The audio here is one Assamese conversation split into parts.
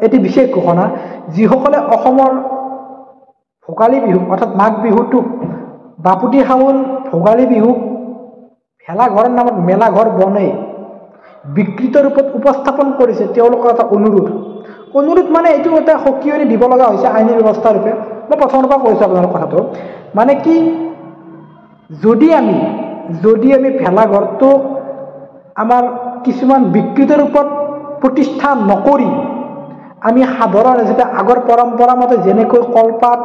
এটি বিশেষ ঘোষণা যিসকলে অসমৰ ভোগালী বিহু অৰ্থাৎ মাঘ বিহুটোক বাপুতি সাহোন ভোগালী বিহুক ভেলাঘৰৰ নামত মেলাঘৰ বনাই বিকৃত ৰূপত উপস্থাপন কৰিছে তেওঁলোকৰ এটা অনুৰোধ মানে এইটো এটা সকিয়নি দিব লগা হৈছে আইনী ব্যৱস্থা ৰূপে। মই প্ৰথমৰ পৰা কৈছোঁ আপোনালোকৰ কথাটো মানে কি যদি আমি ভেলাঘৰটো আমাৰ কিছুমান বিকৃত ৰূপত প্ৰতিষ্ঠা নকৰি আমি সাধাৰণ যেতিয়া আগৰ পৰম্পৰা মতে যেনেকৈ কলপাত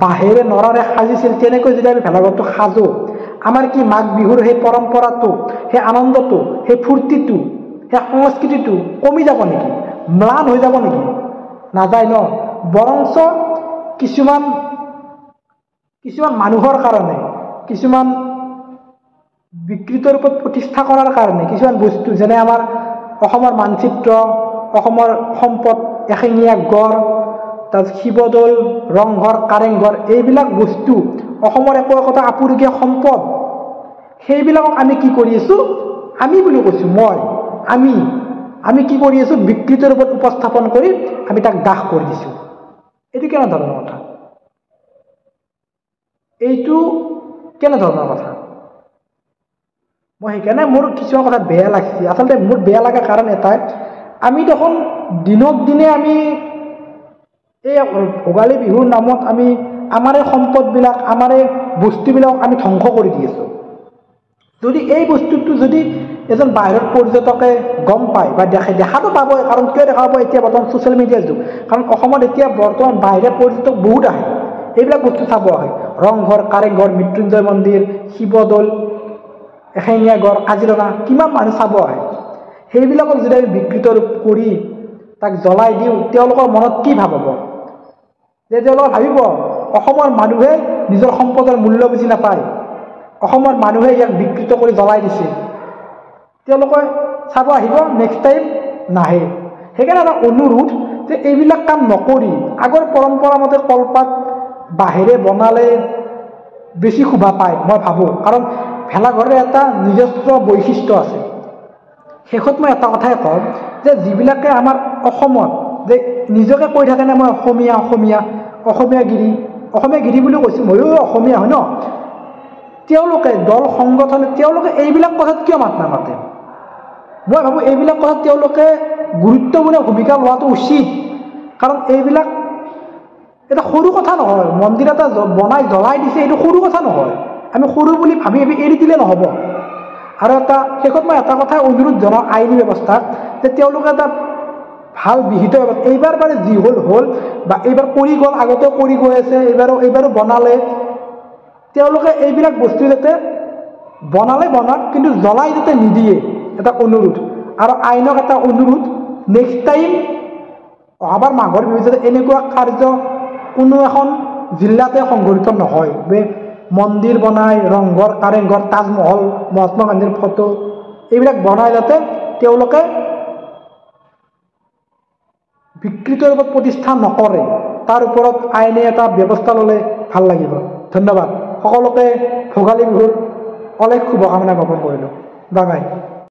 বাঁহেৰে নৰাৰে সাজিছিল তেনেকৈ যদি আমি ভেলাঘৰটো সাজোঁ আমাৰ কি মাঘ বিহুৰ সেই পৰম্পৰাটো সেই আনন্দটো সেই ফূৰ্তিটো সেই সংস্কৃতিটো কমি যাব নেকি ম্লান হৈ যাব নেকি নাযায় ন বৰঞ্চ কিছুমান মানুহৰ কাৰণে কিছুমান বিকৃত ৰূপত প্ৰতিষ্ঠা কৰাৰ কাৰণে কিছুমান বস্তু যেনে আমাৰ অসমৰ মানচিত্ৰ অসমৰ সম্পদ এশিঙীয়া গড় তাৰপিছত শিৱদৌল ৰংঘৰ কাৰেংঘৰ এইবিলাক বস্তু অসমৰ একোটা আপুৰুগীয়া সম্পদ সেইবিলাকক আমি কি কৰি আছোঁ আমি বুলি কৈছোঁ আমি কি কৰি আছোঁ বিকৃত ৰূপত উপস্থাপন কৰি আমি তাক দাস কৰি দিছোঁ। এইটো কেনেধৰণৰ কথা মই সেইকাৰণে মোৰ কিছুমান কথা বেয়া লাগিছে। আচলতে মোৰ বেয়া লগা কাৰণ এটাই আমি দেখোন দিনক দিনে আমি এই ভোগালী বিহুৰ নামত আমি আমাৰ এই সম্পদবিলাক আমাৰ এই বস্তুবিলাক আমি ধ্বংস কৰি দি আছোঁ। যদি এই বস্তুটো যদি এজন বাহিৰৰ পৰ্যটকে গম পায় বা দেখাটো পাবই কাৰণ কিয় দেখা পাব এতিয়া বৰ্তমান ছ'চিয়েল মিডিয়াৰ যুগ কাৰণ অসমত এতিয়া বৰ্তমান বাহিৰৰ পৰ্যটক বহুত আহে এইবিলাক বস্তু চাব আহে ৰংঘৰ কাৰেংঘৰ মৃত্যুঞ্জয় মন্দিৰ শিৱদৌল এশিঙীয়া গড় কাজিৰঙা কিমান মানুহ চাব আহে সেইবিলাকক যদি আমি বিকৃত ৰূপ কৰি তাক জ্বলাই দিওঁ তেওঁলোকৰ মনত কি ভাবিব যে তেওঁলোকে ভাবিব অসমৰ মানুহে নিজৰ সম্পদৰ মূল্য বুজি নাপায় অসমৰ মানুহে ইয়াক বিকৃত কৰি জ্বলাই দিছে তেওঁলোকে চাব আহিব নেক্সট টাইম নাহে। সেইকাৰণে এটা অনুৰোধ যে এইবিলাক কাম নকৰি আগৰ পৰম্পৰা মতে কলপাত বাঁহেৰে বনালে বেছি শোভা পায় মই ভাবোঁ কাৰণ ভেলাঘৰৰ এটা নিজস্ব বৈশিষ্ট্য আছে। শেষত মই এটা কথাই কওঁ যে যিবিলাকে আমাৰ অসমত যে নিজকে কৈ থাকে নে মই অসমীয়াগিৰি বুলি কৈছোঁ ময়ো অসমীয়া হয় ন তেওঁলোকে দল সংগঠনে তেওঁলোকে এইবিলাক কথাত কিয় মাত নামাতে মই ভাবোঁ এইবিলাক কথাত তেওঁলোকে গুৰুত্বপূৰ্ণ ভূমিকা লোৱাটো উচিত কাৰণ এইবিলাক এটা সৰু কথা নহয় মন্দিৰ এটা বনাই জ্বলাই দিছে এইটো সৰু কথা নহয় আমি সৰু বুলি ভাবি এৰি দিলে নহ'ব। আৰু এটা শেষত মই এটা কথাই অনুৰোধ জনাওঁ আইনী ব্যৱস্থাক যে তেওঁলোকে এটা ভাল বিহিত এইবাৰ বাৰু যি হ'ল বা এইবাৰ কৰি গ'ল আগতেও কৰি গৈ আছে এইবাৰো বনালে তেওঁলোকে এইবিলাক বস্তু যাতে বনাক কিন্তু জ্বলাই যাতে নিদিয়ে এটা অনুৰোধ আৰু আইনক এটা অনুৰোধ নেক্সট টাইম অহাবাৰ মাঘৰ বিহু যাতে এনেকুৱা কাৰ্য কোনো এখন জিলাতে সংঘটিত নহয় মন্দিৰ বনাই ৰংঘৰ কাৰেংঘৰ তাজমহল মহাত্মা গান্ধীৰ ফটো এইবিলাক বনাই যাতে তেওঁলোকে বিকৃত ৰূপত প্ৰতিষ্ঠা নকৰে তাৰ ওপৰত আইনে এটা ব্যৱস্থা ল'লে ভাল লাগিব। ধন্যবাদ সকলোকে ভোগালী বিহুৰ অলেখ শুভকামনা জ্ঞাপন কৰিলোঁ। Bye bye.